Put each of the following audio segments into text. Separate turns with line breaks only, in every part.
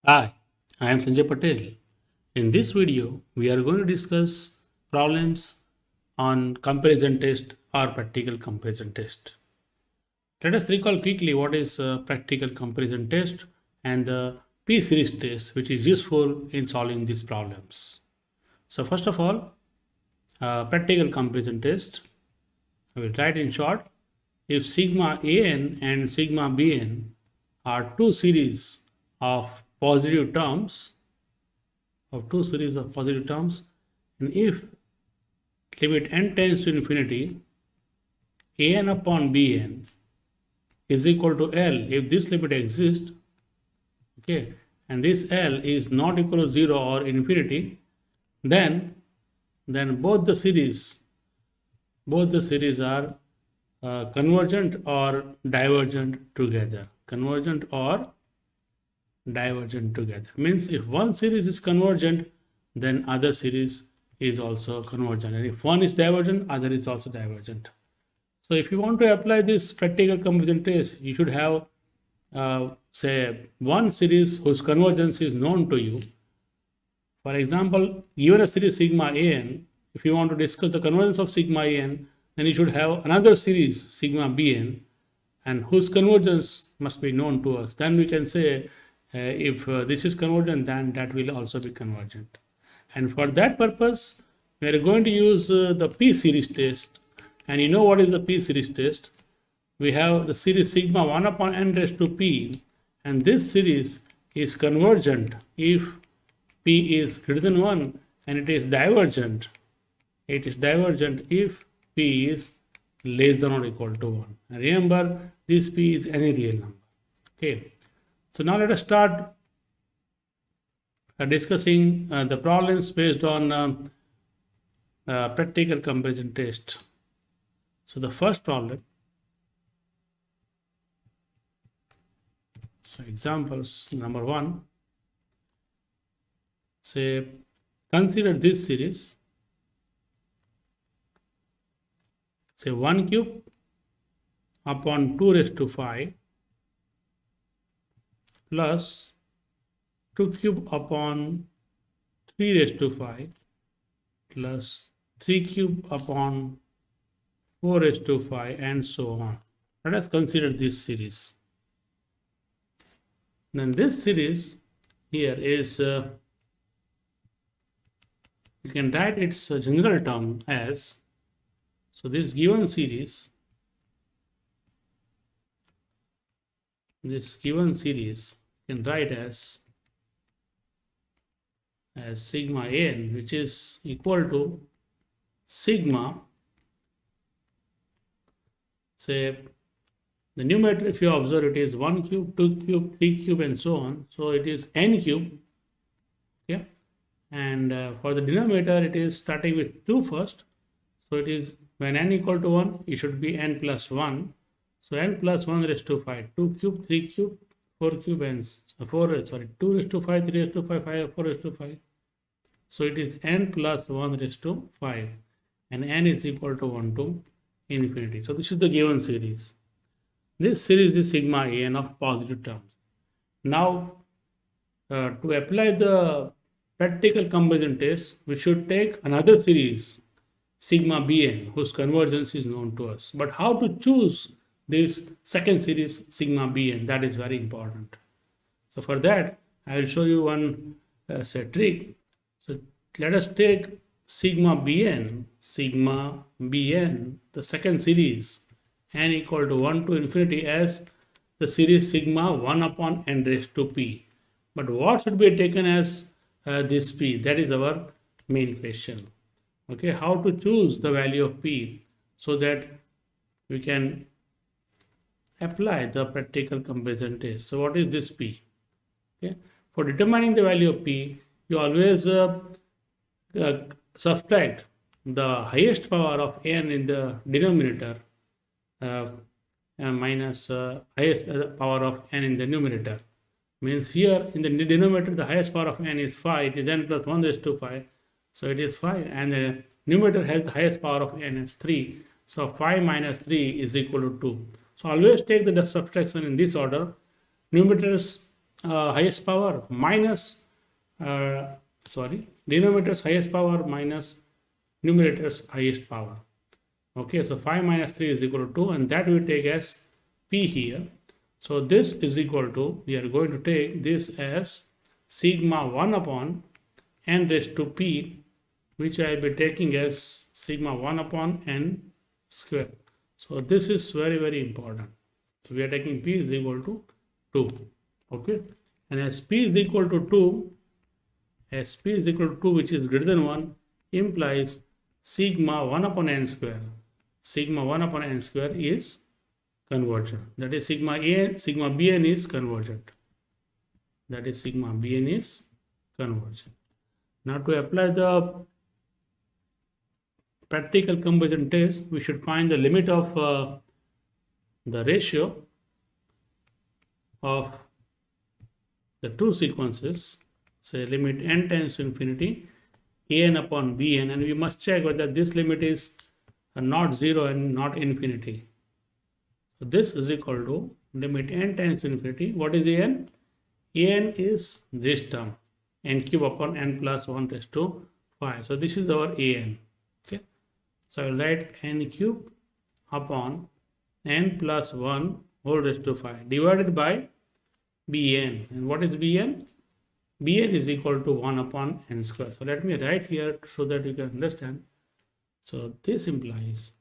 Hi, I am Sanjay Patel. In this video, we are going to discuss problems on comparison test or practical comparison test. Let us recall quickly what is practical comparison test and the P-series test, which is useful in solving these problems. So first of all, practical comparison test, I will write in short, if sigma an and sigma bn are two series of positive terms, and if limit n tends to infinity, an upon bn is equal to L if this limit exists, okay, and this L is not equal to 0 or infinity, then both the series are convergent or divergent together. Means if one series is convergent, then other series is also convergent, and if one is divergent, other is also divergent. So if you want to apply this practical comparison test, you should have say one series whose convergence is known to you. For example, given a series sigma an, if you want to discuss the convergence of sigma an, then you should have another series sigma bn, and whose convergence must be known to us. Then we can say if this is convergent, then that will also be convergent. And for that purpose, we are going to use the P-series test. And you know what is the P-series test? We have the series sigma 1 upon n raised to p, and this series is convergent if p is greater than 1, and it is divergent if p is less than or equal to 1. And remember, this p is any real number. Okay, so now let us start discussing the problems based on practical comparison test. So the first problem, so examples number 1, say consider this series, say 1 cube upon 2 raised to 5 plus 2 cube upon 3 raised to 5 plus 3 cube upon 4 raised to 5 and so on. Let us consider this series. Then this series here is, you can write its general term as, so this given series you can write as sigma n, which is equal to sigma, say the numerator, if you observe, it is 1 cube, 2 cube, 3 cube and so on, so it is n cube, okay, and for the denominator it is starting with 2 first, so it is when n equal to 1 it should be n plus 1, so n plus 1 raised to 5, 2 cube, 3 cube, 4 cube and 2 raised to 5, 3 raised to 5, 4 raised to 5, so it is n plus 1 raised to 5, and n is equal to 1 to infinity. So this is the given series. This series is sigma n of positive terms. Now to apply the practical comparison test, we should take another series sigma bn whose convergence is known to us. But how to choose this second series sigma bn, that is very important. So for that, I will show you one say trick. So let us take sigma bn, the second series, n equal to 1 to infinity, as the series sigma 1 upon n raised to p. But what should be taken as this p? That is our main question. Okay, how to choose the value of p so that we can apply the practical comparison test. So what is this p? Okay, for determining the value of p, you always subtract the highest power of n in the denominator minus highest power of n in the numerator. Means here in the denominator the highest power of n is 5, it is n plus 1 raised to 5, so it is 5, and the numerator has the highest power of n is 3, so 5 minus 3 is equal to 2. So always take the subtraction in this order. Numerators highest power minus, denominator's highest power minus numerator's highest power. Okay, so 5 minus 3 is equal to 2, and that we take as P here. So this is equal to, we are going to take this as sigma 1 upon n raised to P, which I will be taking as sigma 1 upon n square. So this is very, very important. So we are taking P is equal to 2. Okay, and as P is equal to 2, as P is equal to 2, which is greater than 1, implies sigma 1 upon n square. Sigma 1 upon n square is convergent. That is sigma Bn is convergent. That is sigma Bn is convergent. Now to apply the practical convergence test, we should find the limit of the ratio of the two sequences. Say limit n tends to infinity, an upon bn, and we must check whether this limit is not 0 and not infinity. So this is equal to limit n tends to infinity. What is an? An is this term, n cube upon n plus 1 raised to 5. So this is our an. Okay. So I will write n cube upon n plus 1 whole raised to 5 divided by bn. And what is bn? Bn is equal to 1 upon n square. So let me write here so that you can understand. So this implies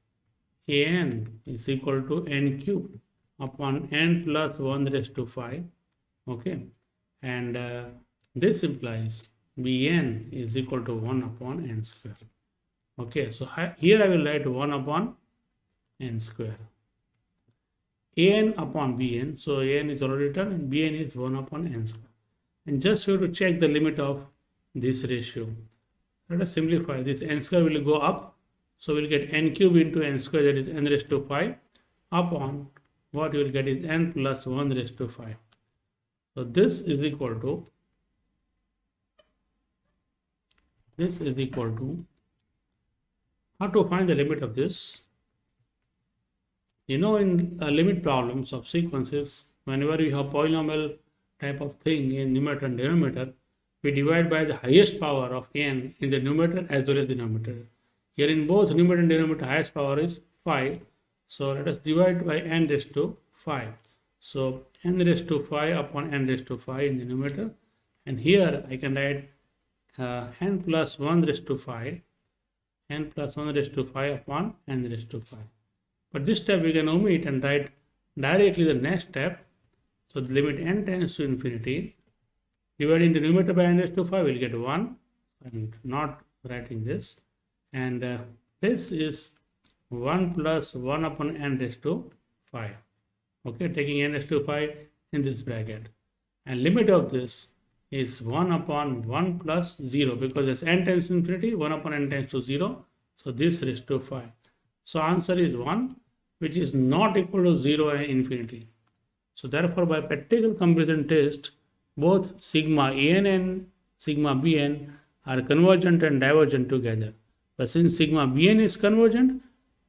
an is equal to n cube upon n plus 1 raised to 5. Okay. And this implies bn is equal to 1 upon n square. Okay. So here I will write 1 upon n square. An upon bn. So an is already written and bn is 1 upon n square. And just we have to check the limit of this ratio. Let us simplify this. N square will go up. So we'll get n cube into n square, that is n raised to 5, upon what you will get is n plus 1 raised to 5. So this is equal to how to find the limit of this. You know, in limit problems of sequences, whenever you have polynomial type of thing in numerator and denominator, we divide by the highest power of n in the numerator as well as the denominator. Here in both numerator and denominator, highest power is 5. So let us divide by n raised to 5. So n raised to 5 upon n raised to 5 in the numerator. And here I can write n plus 1 raised to 5, n plus 1 raised to 5 upon n raised to 5. But this step we can omit and write directly the next step. So the limit n tends to infinity, dividing the numerator by n raised to 5, we'll get 1, and not writing this. And this is 1 plus 1 upon n raised to 5. Okay, taking n raised to 5 in this bracket. And limit of this is 1 upon 1 plus 0, because as n tends to infinity, 1 upon n tends to 0. So this raised to 5. So answer is 1, which is not equal to 0 and infinity. So therefore, by practical comparison test, both sigma an and sigma bn are convergent and divergent together. But since sigma bn is convergent,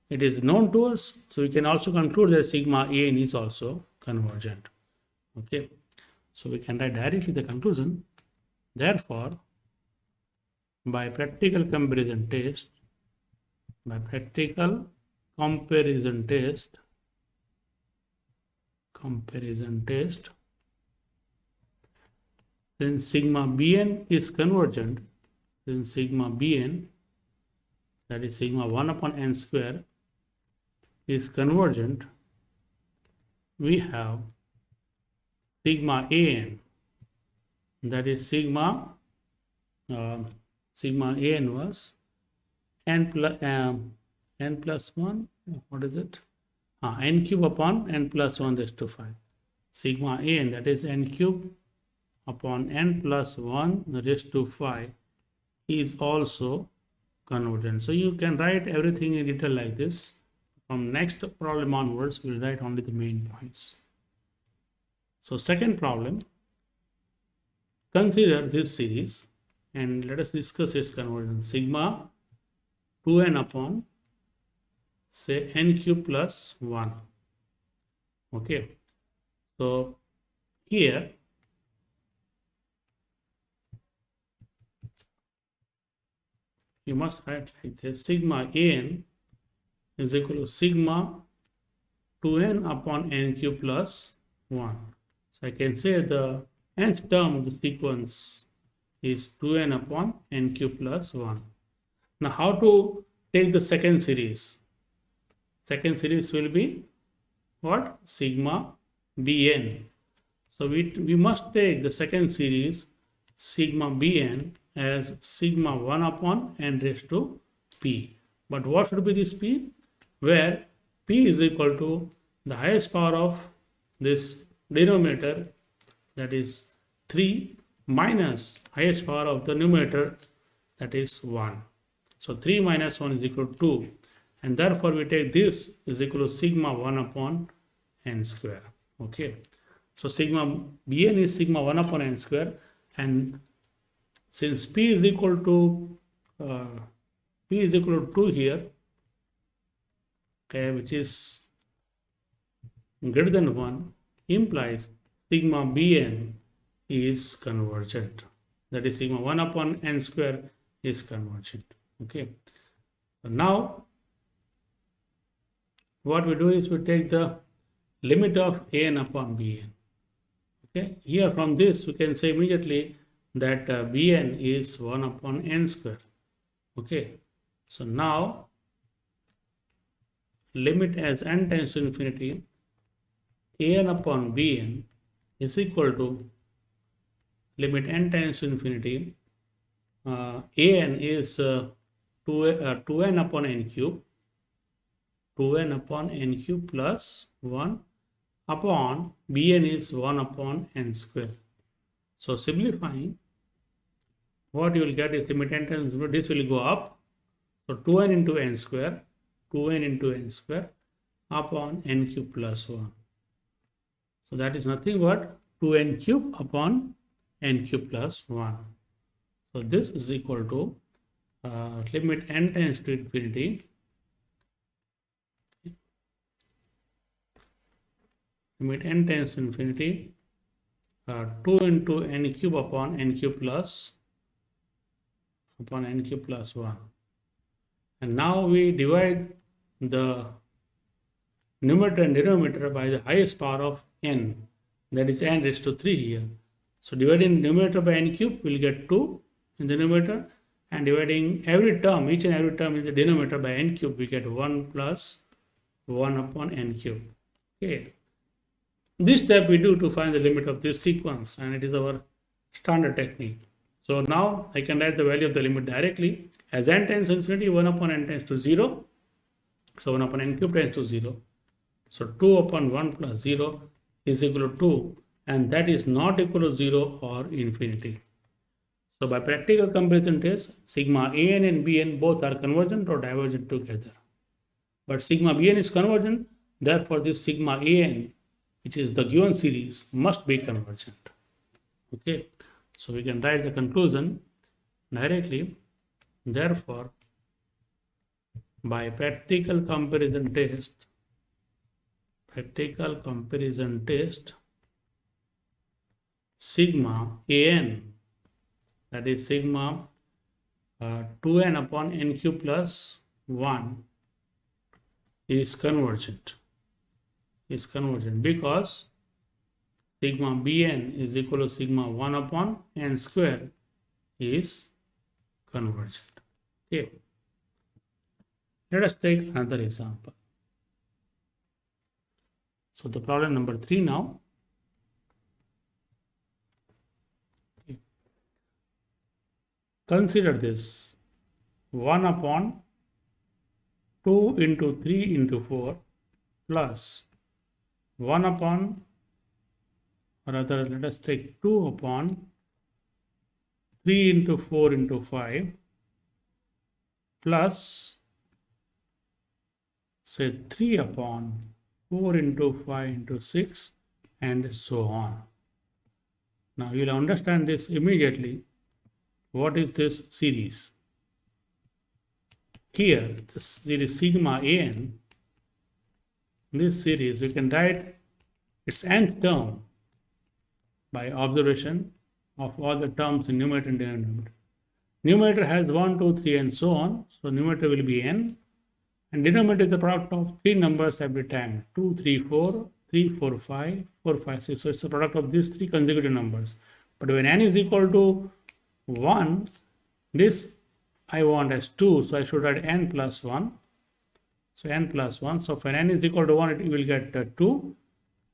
it is known to us, so we can also conclude that sigma an is also convergent. Okay, so we can write directly the conclusion. Therefore, by practical comparison test, since sigma bn is convergent, since sigma bn, that is sigma 1 upon n square, is convergent, we have sigma an, that is sigma an was n plus 1, what is it? N cube upon n plus 1 raised to 5. Sigma an, that is n cube upon n plus 1 raised to 5, is also convergent. So you can write everything in detail like this. From next problem onwards, we'll write only the main points. So second problem, consider this series and let us discuss its convergence. Sigma 2n upon, say, n cube plus 1. Okay, so here you must write like this: sigma an is equal to sigma 2n upon n cube plus 1. So I can say the nth term of the sequence is 2n upon n cube plus 1. Now how to take the second series? Second series will be what? Sigma bn. So we must take the second series sigma bn as sigma 1 upon n raised to p. But what should be this p? Where p is equal to the highest power of this denominator, that is 3, minus highest power of the numerator, that is 1. So 3 minus 1 is equal to 2, and therefore we take this is equal to sigma 1 upon n square. Okay, so sigma bn is sigma 1 upon n square, and since p is equal to 2 here, okay, which is greater than 1, implies sigma bn is convergent. That is, sigma 1 upon n square is convergent. Okay, so now what we do is we take the limit of an upon bn. Okay, here from this we can say immediately that bn is 1 upon n square. Okay, so now limit as n tends to infinity, an upon bn is equal to limit n tends to infinity, an is 2n upon n cube, 2n upon n cube plus 1 upon bn is 1 upon n square. So simplifying, what you will get is limit n tends to, this will go up. So 2n into n square, 2n into n square upon n cube plus 1. So that is nothing but 2n cube upon n cube plus 1. So this is equal to limit n tends to infinity, limit n tends to infinity, 2 into n cube upon n cube plus 1. And now we divide the numerator and denominator by the highest power of n, that is n raised to 3 here. So dividing numerator by n cube, we'll get 2 in the numerator, and dividing every term, each and every term in the denominator by n cube, we get 1 plus 1 upon n cube. Okay, this step we do to find the limit of this sequence, and it is our standard technique. So now I can write the value of the limit directly. As n tends to infinity, 1 upon n tends to 0. So 1 upon n cube tends to 0. So 2 upon 1 plus 0 is equal to 2, and that is not equal to 0 or infinity. So by practical comparison test, sigma an and bn both are convergent or divergent together. But sigma bn is convergent, therefore this sigma an, which is the given series, must be convergent. Okay, so we can write the conclusion directly. Therefore, by practical comparison test, sigma an, that is sigma 2n upon n cube plus 1 is convergent. Because sigma bn is equal to sigma 1 upon n square is convergent. Okay, let us take another example. So the problem number 3 now. Okay. Consider this: 1 upon 2 into 3 into 4 plus 1 upon, or rather let us take 2 upon 3 into 4 into 5 plus say 3 upon 4 into 5 into 6 and so on. Now you will understand this immediately. What is this series? Here, this series sigma an, this series we can write its nth term by observation of all the terms in numerator and denominator. numerator has 1, 2, 3 and so on. So numerator will be n, and denominator is the product of three numbers every time, 2, 3, 4, 3, 4, 5, 4, 5, 6. So it's the product of these three consecutive numbers. But when n is equal to 1, this I want as 2, so I should write n plus 1. So n plus 1. So when n is equal to 1, it will get 2.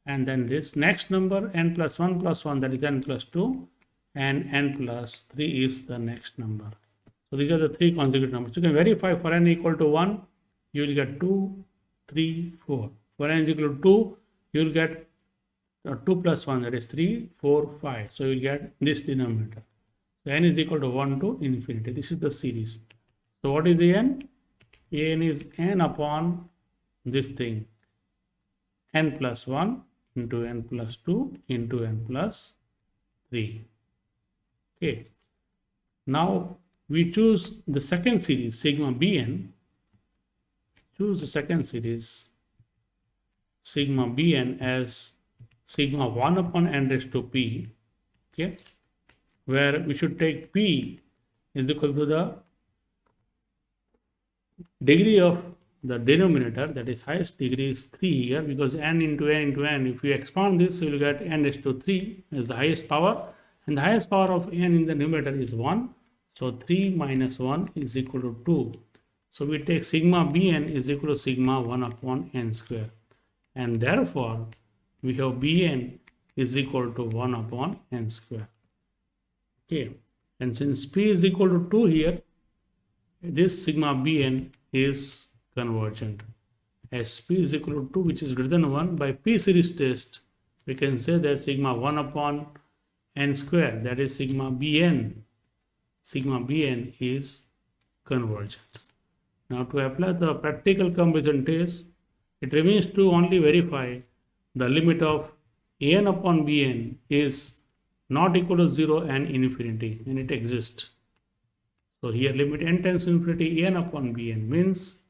And then this next number, n plus 1 plus 1, that is n plus 2. And n plus 3 is the next number. So these are the three consecutive numbers. You can verify for n equal to 1, you will get 2, 3, 4. For n is equal to 2, you will get 2 plus 1, that is 3, 4, 5. So you will get this denominator. So n is equal to 1 to infinity. This is the series. So what is the n? n is n upon this thing, n plus 1 into n plus 2 into n plus 3. Okay. Now we choose the second series, sigma bn. Choose the second series, sigma bn, as sigma 1 upon n raised to p. Okay. Where we should take p is equal to the degree of the denominator, that is highest degree is 3 here, because n into n into n, if you expand this, you will get n raised to 3 as the highest power, and the highest power of n in the numerator is 1. So 3 minus 1 is equal to 2. So we take sigma bn is equal to sigma 1 upon n square, and therefore we have bn is equal to 1 upon n square. Okay, and since p is equal to 2 here, this sigma bn is convergent. As p is equal to 2, which is greater than 1, by p series test, we can say that sigma 1 upon n square, that is sigma bn is convergent. Now to apply the practical comparison test, it remains to only verify the limit of an upon bn is not equal to 0 and infinity, and it exists. So here limit n tends to infinity n upon bn means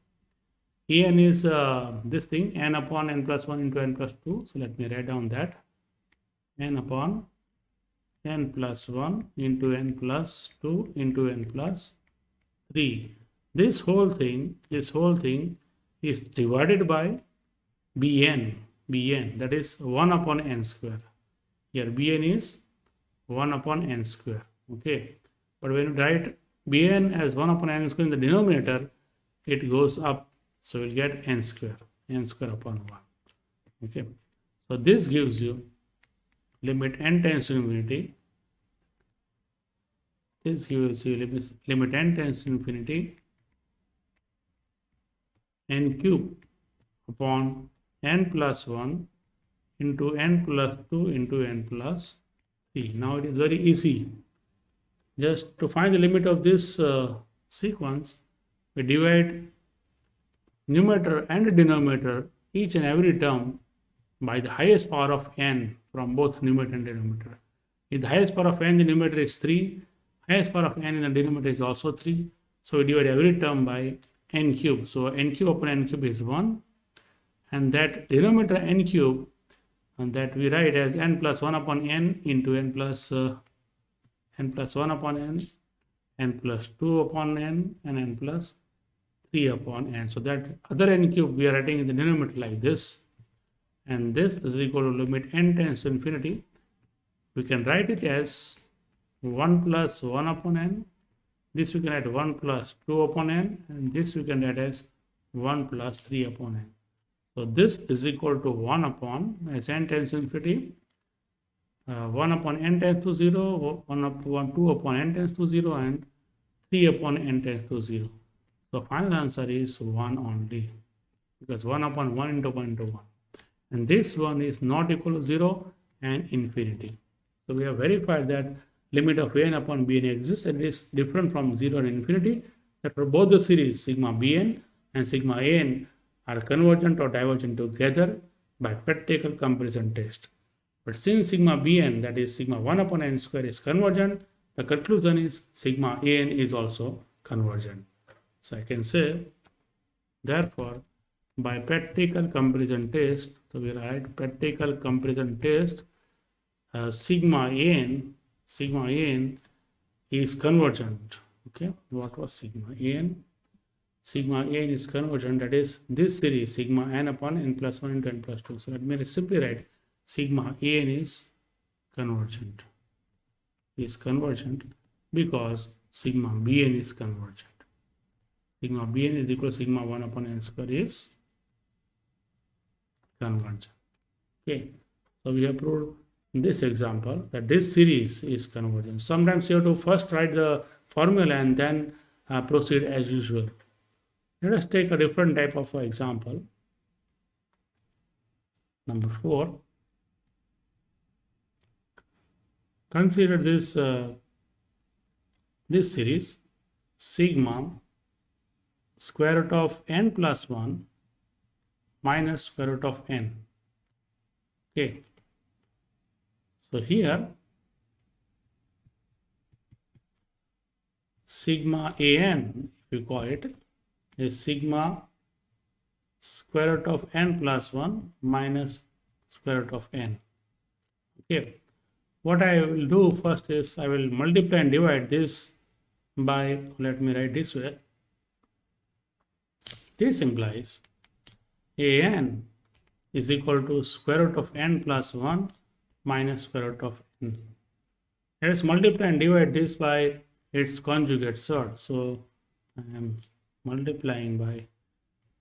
an is this thing, n upon n plus 1 into n plus 2. So let me write down that n upon n plus 1 into n plus 2 into n plus 3. This whole thing is divided by bn, that is 1 upon n square. Here bn is 1 upon n square. Okay, but when you write bn as 1 upon n square in the denominator, it goes up, so we'll get n square upon 1. Okay, so this gives you limit n tends to infinity. This gives you limit n tends to infinity n cube upon n plus 1 into n plus 2 into n plus 3. Now it is very easy. Just to find the limit of this sequence, we divide numerator and denominator, each and every term, by the highest power of n from both numerator and denominator. If the highest power of n in the numerator is 3, highest power of n in the denominator is also 3. So we divide every term by n cube. So n cube upon n cube is 1. And that denominator n cube, and that we write as n plus 1 upon n into n plus 1 upon n, n plus 2 upon n, and n plus 3 upon n. So that other n cube we are writing in the denominator like this, and this is equal to limit n tends to infinity. We can write it as 1 plus 1 upon n. This we can write 1 plus 2 upon n, and this we can write as 1 plus 3 upon n. So this is equal to 1 upon, as n tends to infinity, 1 upon n tends to 0, 1 upon 2 upon n tends to 0, and 3 upon n tends to 0. So final answer is 1 only, because 1 upon 1 into 1 into 1. And this one is not equal to 0 and infinity. So we have verified that limit of n upon bn exists, and it is different from 0 and infinity. That for both the series sigma bn and sigma an are convergent or divergent together by practical comparison test. But since sigma bn, that is sigma 1 upon n square, is convergent, the conclusion is sigma an is also convergent. So I can say, therefore, by practical comparison test, so we write practical comparison test, sigma an is convergent. Okay, what was sigma an? Sigma an is convergent, that is this series sigma n upon n plus 1 into n plus 2. So let me simply write sigma an is convergent because sigma bn is convergent. Sigma bn is equal to sigma 1 upon n square is convergent. Okay, so we have proved in this example that this series is convergent. Sometimes you have to first write the formula and then proceed as usual. Let us take a different type of example. Number 4. Consider this this series sigma square root of n plus 1 minus square root of n. Okay. So here sigma an, if you call it, is sigma square root of n plus 1 minus square root of n. Okay. What I will do first is I will multiply and divide this by, let me write this way. This implies an is equal to square root of n plus 1 minus square root of n. Let us multiply and divide this by its conjugate sort. So I am multiplying by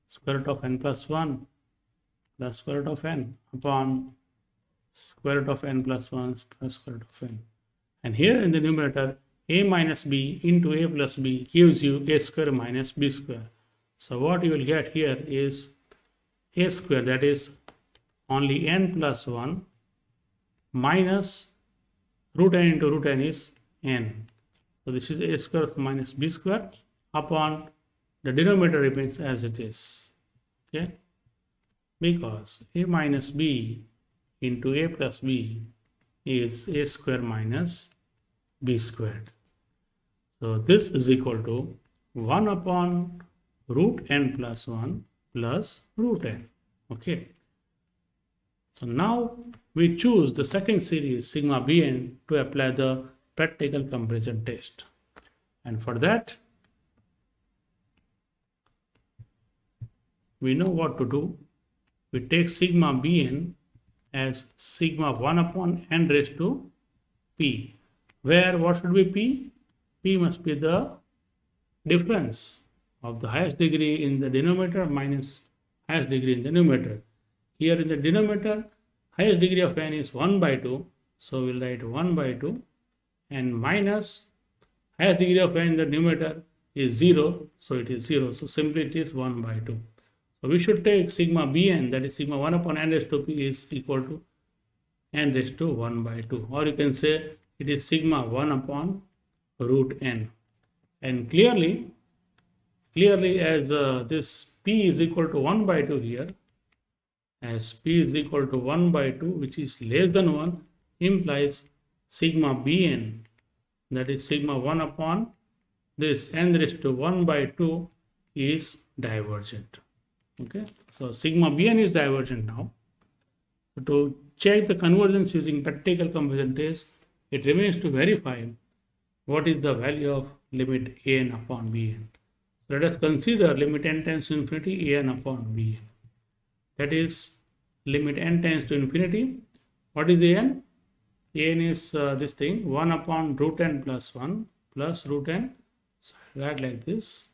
square root of n plus 1 plus square root of n upon square root of n plus 1 plus square root of n. And here in the numerator, a minus b into a plus b gives you a square minus b square. So what you will get here is a square, that is only n plus 1 minus root n into root n is n. So this is a square minus b square upon the denominator remains as it is. Okay, because a minus b into a plus b is a square minus b squared. So this is equal to 1 upon root n plus 1 plus root n. Okay. So now we choose the second series sigma bn to apply the practical comparison test. And for that, we know what to do. We take sigma bn as sigma 1 upon n raised to p, where what should be p? P must be the difference of the highest degree in the denominator minus highest degree in the numerator. Here in the denominator, highest degree of n is 1 by 2, so we'll write 1 by 2, and minus highest degree of n in the numerator is 0, so it is 0, so simply it is 1 by 2. So we should take sigma bn, that is sigma 1 upon n raised to p is equal to n raised to 1 by 2, or you can say it is sigma 1 upon root n. And clearly as this p is equal to 1 by 2 here, as p is equal to 1 by 2, which is less than 1, implies sigma bn, that is sigma 1 upon this n raised to 1 by 2 is divergent. Okay, so sigma bn is divergent now. So to check the convergence using practical comparison test, it remains to verify what is the value of limit an upon bn. Let us consider limit n tends to infinity an upon bn. That is limit n tends to infinity. What is an? An is this thing 1 upon root n plus 1 plus root n. So I write like this: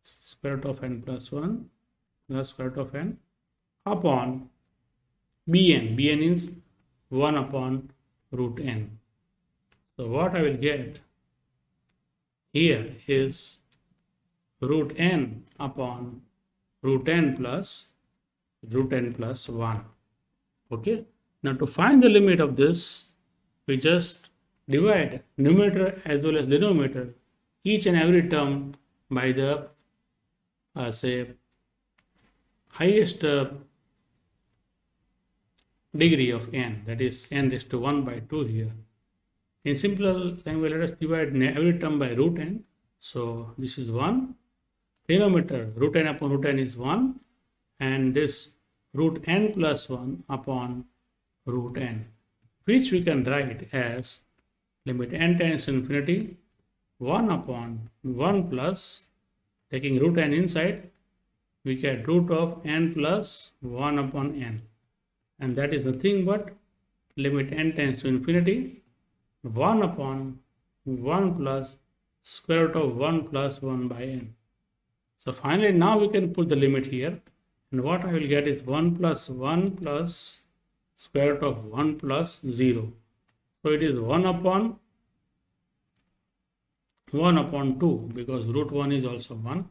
square root of n plus 1 plus square root of n upon bn. Bn is 1 upon root n. So what I will get here is root n upon root n plus 1. Okay. Now to find the limit of this, we just divide numerator as well as denominator, each and every term by the say highest degree of n, that is n raised to 1 by 2 here. In simple language, let us divide every term by root n. So this is 1. Denominator root n upon root n is 1, and this root n plus 1 upon root n, which we can write as limit n tends to infinity 1 upon 1 plus, taking root n inside, we get root of n plus 1 upon n. And that is nothing but limit n tends to infinity, 1 upon 1 plus square root of 1 plus 1 by n. So finally now we can put the limit here, and what I will get is 1 plus square root of 1 plus 0. So it is 1 upon 2 because root 1 is also 1,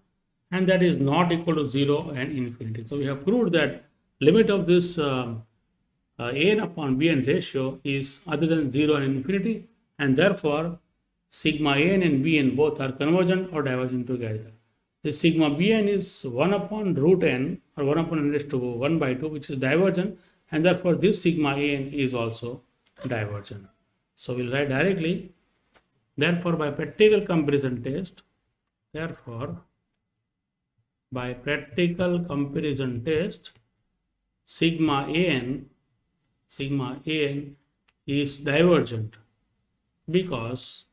and that is not equal to 0 and infinity. So we have proved that limit of this an upon bn ratio is other than 0 and infinity, and therefore sigma an and bn both are convergent or divergent together. The sigma bn is 1 upon root n or 1 upon n raised to 1 by 2, which is divergent, and therefore this sigma an is also divergent. So we'll write directly, therefore by practical comparison test, sigma an is divergent because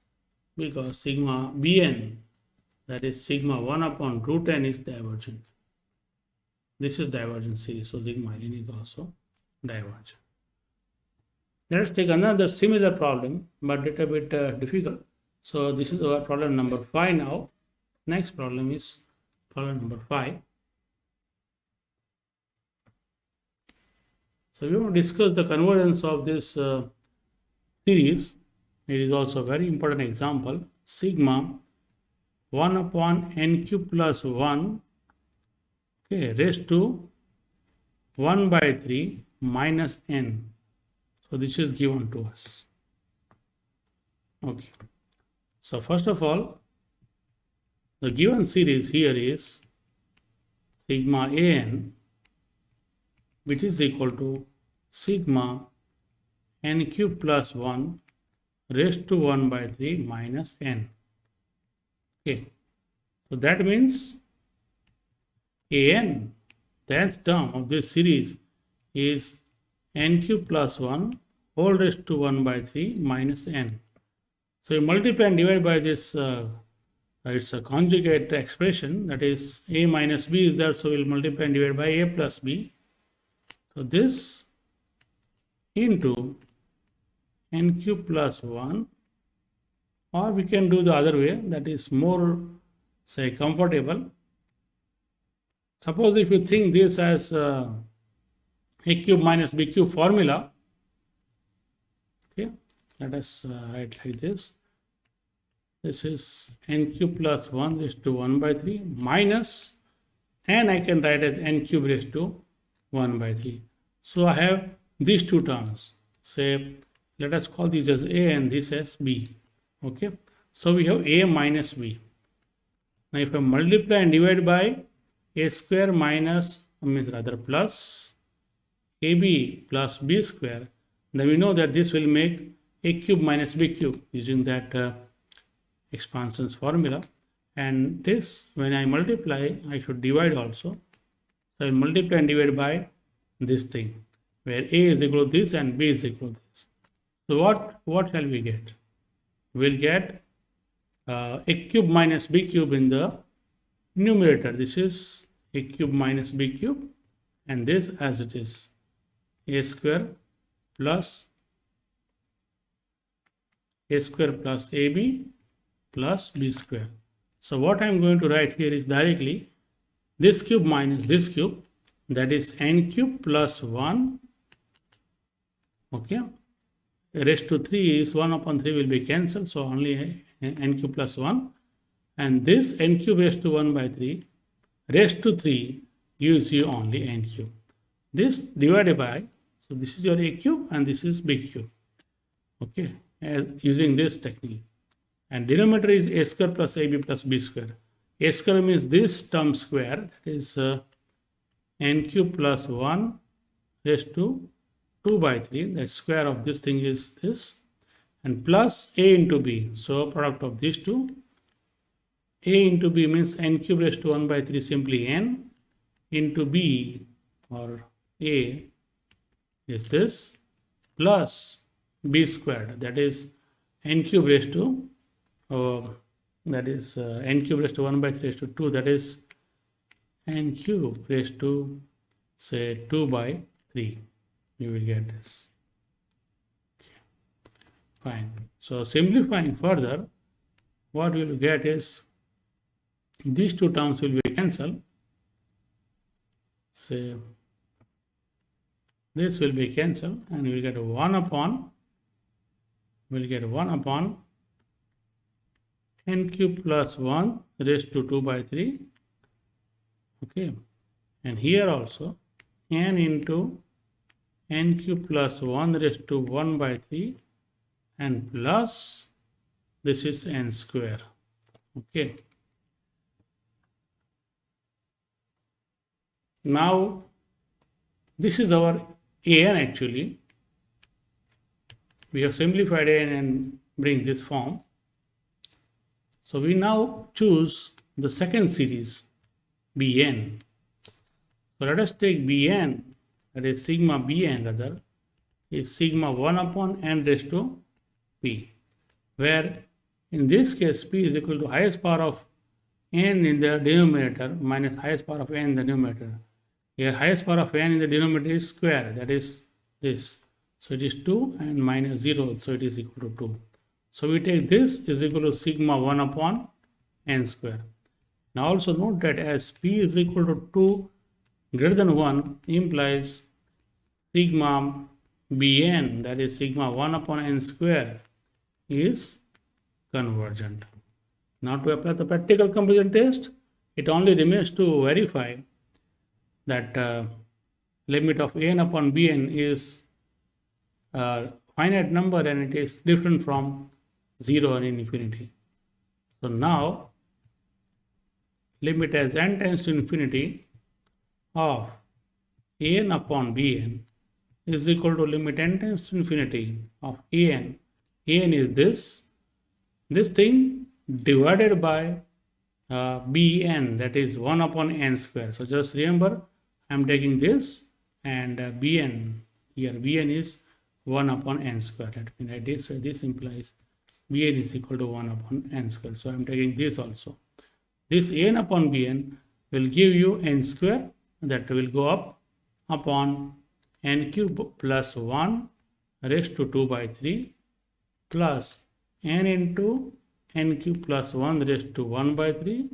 sigma bn, that is sigma 1 upon root n, is divergent. This is divergent series, so sigma n is also divergent. Let us take another similar problem, but a little bit difficult. So this is our problem number 5 now. Next problem is problem number 5. So we want to discuss the convergence of this series. It is also a very important example. Sigma 1 upon n cube plus 1, okay, raised to 1 by 3 minus n. So this is given to us. Okay. So first of all, the given series here is sigma an, which is equal to sigma n cube plus 1 raised to 1 by 3 minus n. Okay. So that means an, the nth term of this series, is n cube plus 1 whole raised to 1 by 3 minus n. So you multiply and divide by this, it's a conjugate expression, that is a minus b is there, so we'll multiply and divide by a plus b. So this into n cube plus 1, or we can do the other way, that is more, say, comfortable. Suppose if you think this as a cube minus b cube formula, okay, let us write like this. This is n cube plus 1 raised to 1 by 3 minus, and I can write as n cube raised to 1 by 3. So I have these two terms. Say, let us call this as a and this as b. Okay. So we have a minus b. Now if I multiply and divide by a square minus, means rather plus ab plus b square, then we know that this will make a cube minus b cube using that expansions formula. And this, when I multiply, I should divide also. So I will multiply and divide by this thing, where a is equal to this and b is equal to this. So what shall we get? We'll get a cube minus b cube in the numerator. This is a cube minus b cube, and this as it is a square plus ab plus b square. So what I am going to write here is directly this cube minus this cube, that is n cube plus 1, okay, raised to 3 is 1 upon 3 will be cancelled, so only n cube plus 1, and this n cube raised to 1 by 3 raised to 3 gives you only n cube. This divided by, so this is your a cube and this is b cube, okay, using this technique. And denominator is a square plus ab plus b square. A square means this term square, that is n cube plus 1 raised to 2 by 3, the square of this thing is this, and plus a into b. So product of these two, a into b means n cube raised to 1 by 3 simply n, into b or a is this, plus b squared, that is n cube raised to that is n cube raised to 1 by 3 raised to 2, that is n cube raised to say 2 by 3. You will get this. Okay. Fine. So simplifying further, what we will get is these two terms will be cancelled. Say this will be cancelled and we will get 1 upon n cube plus 1 raised to 2 by 3. Okay, and here also n into n cube plus 1 raised to 1 by 3 and plus this is n square. Okay, now this is our an actually. We have simplified an and bring this form. So we now choose the second series Bn. So let us take Bn, that is sigma Bn rather, is sigma 1 upon n raised to p, where in this case p is equal to highest power of n in the denominator minus highest power of n in the numerator. Here highest power of n in the denominator is square, that is this. So it is 2 and minus 0, so it is equal to 2. So we take this is equal to sigma 1 upon n square. Now also note that as p is equal to 2 greater than 1 implies sigma bn, that is sigma 1 upon n square, is convergent. Now to apply the practical comparison test, it only remains to verify that limit of n upon bn is a finite number and it is different from 0 and infinity. So now limit as n tends to infinity of an upon bn is equal to limit n tends to infinity of an. An is this thing divided by bn, that is 1 upon n square. So just remember, I am taking this and bn here. Bn is 1 upon n square. Let me write this way. This implies bn is equal to 1 upon n square. So I am taking this also. This n upon bn will give you n square, that will go up upon n cube plus 1 raised to 2 by 3 plus n into n cube plus 1 raised to 1 by 3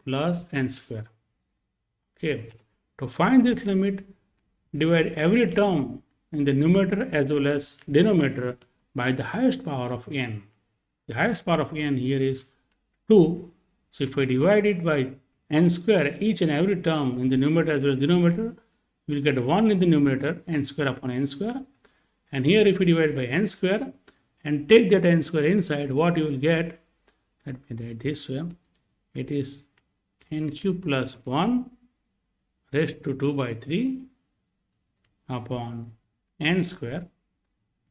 plus n square. Okay, to find this limit, divide every term in the numerator as well as denominator by the highest power of n. The highest power of n here is 2. So if I divide it by n square, each and every term in the numerator as well as denominator, we will get 1 in the numerator, n square upon n square. And here if we divide by n square and take that n square inside, what you will get, let me write this way, it is n cube plus 1 raised to 2 by 3 upon n square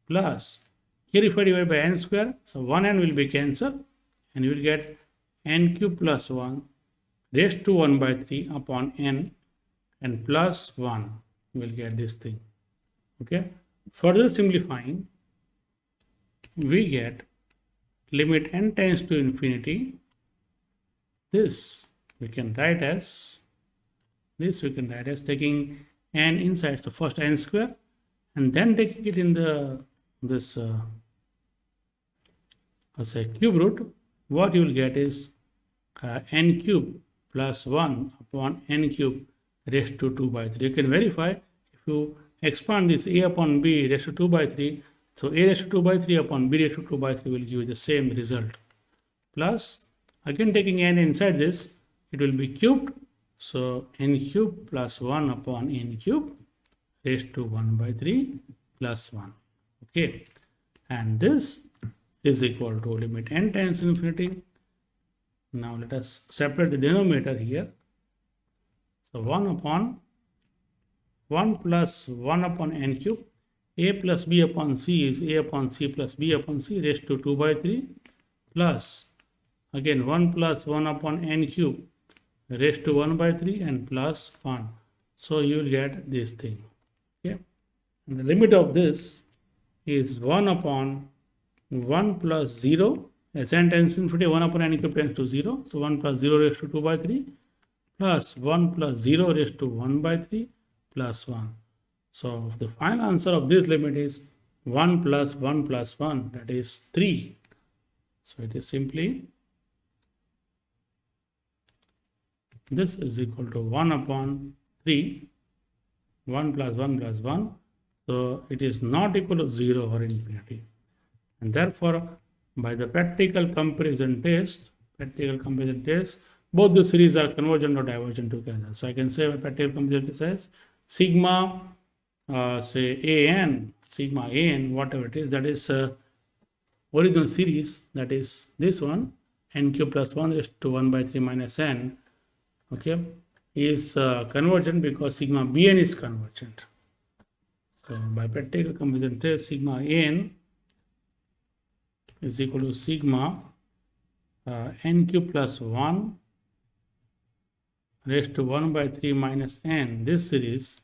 plus, here if I divide by n square, so 1n will be cancelled and you will get n cube plus 1 raised to 1 by 3 upon n and plus 1. You will get this thing. Okay. Further simplifying, we get limit n tends to infinity. This we can write as taking n inside, so first n square and then taking it in the say cube root. What you will get is n cube plus 1 upon n cube raised to 2 by 3. You can verify if you expand this a upon b raised to 2 by 3. So a raised to 2 by 3 upon b raised to 2 by 3 will give you the same result. Plus, again taking n inside this, it will be cubed. So n cube plus 1 upon n cube raised to 1 by 3 plus 1. Okay. And this is equal to limit n tends to infinity. Now let us separate the denominator here. So 1 upon 1 plus 1 upon n cube. A plus b upon c is a upon c plus b upon c raised to 2 by 3 plus again 1 plus 1 upon n cube raised to 1 by 3 and plus 1. So you will get this thing. Okay. And the limit of this is 1 upon 1 plus 0 As n tends to infinity, 1 upon n cube tends to 0. So 1 plus 0 raised to 2 by 3 plus 1 plus 0 raised to 1 by 3 plus 1. So the final answer of this limit is 1 plus 1 plus 1, that is 3. So it is simply this is equal to 1 upon 3, 1 plus 1 plus 1. So it is not equal to 0 or infinity. And therefore, by the practical comparison test, both the series are convergent or divergent together. So I can say my practical comparison test says sigma, say an, sigma an, whatever it is, that is original series, that is this one, n cube plus 1 raised to 1 by 3 minus n, okay, is convergent because sigma bn is convergent. So by practical comparison test, sigma n is equal to sigma n cube plus 1 raised to 1 by 3 minus n. This series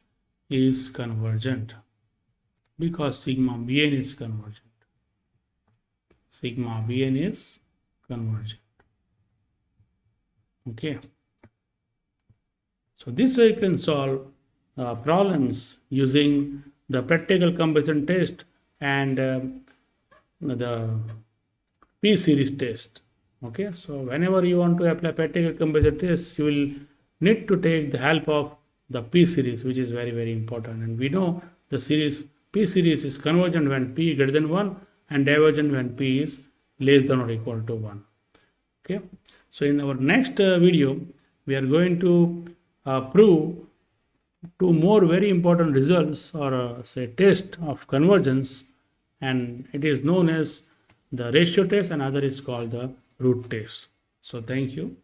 is convergent because sigma bn is convergent. Sigma bn is convergent. Okay. So this way you can solve problems using the practical comparison test and the P series test. Okay, so whenever you want to apply practical comparison test, you will need to take the help of the P series, which is very, very important. And we know the series P series is convergent when P greater than 1 and divergent when P is less than or equal to 1. Okay, so in our next video, we are going to prove two more very important results or say test of convergence, and it is known as the ratio test and other is called the root test. So thank you.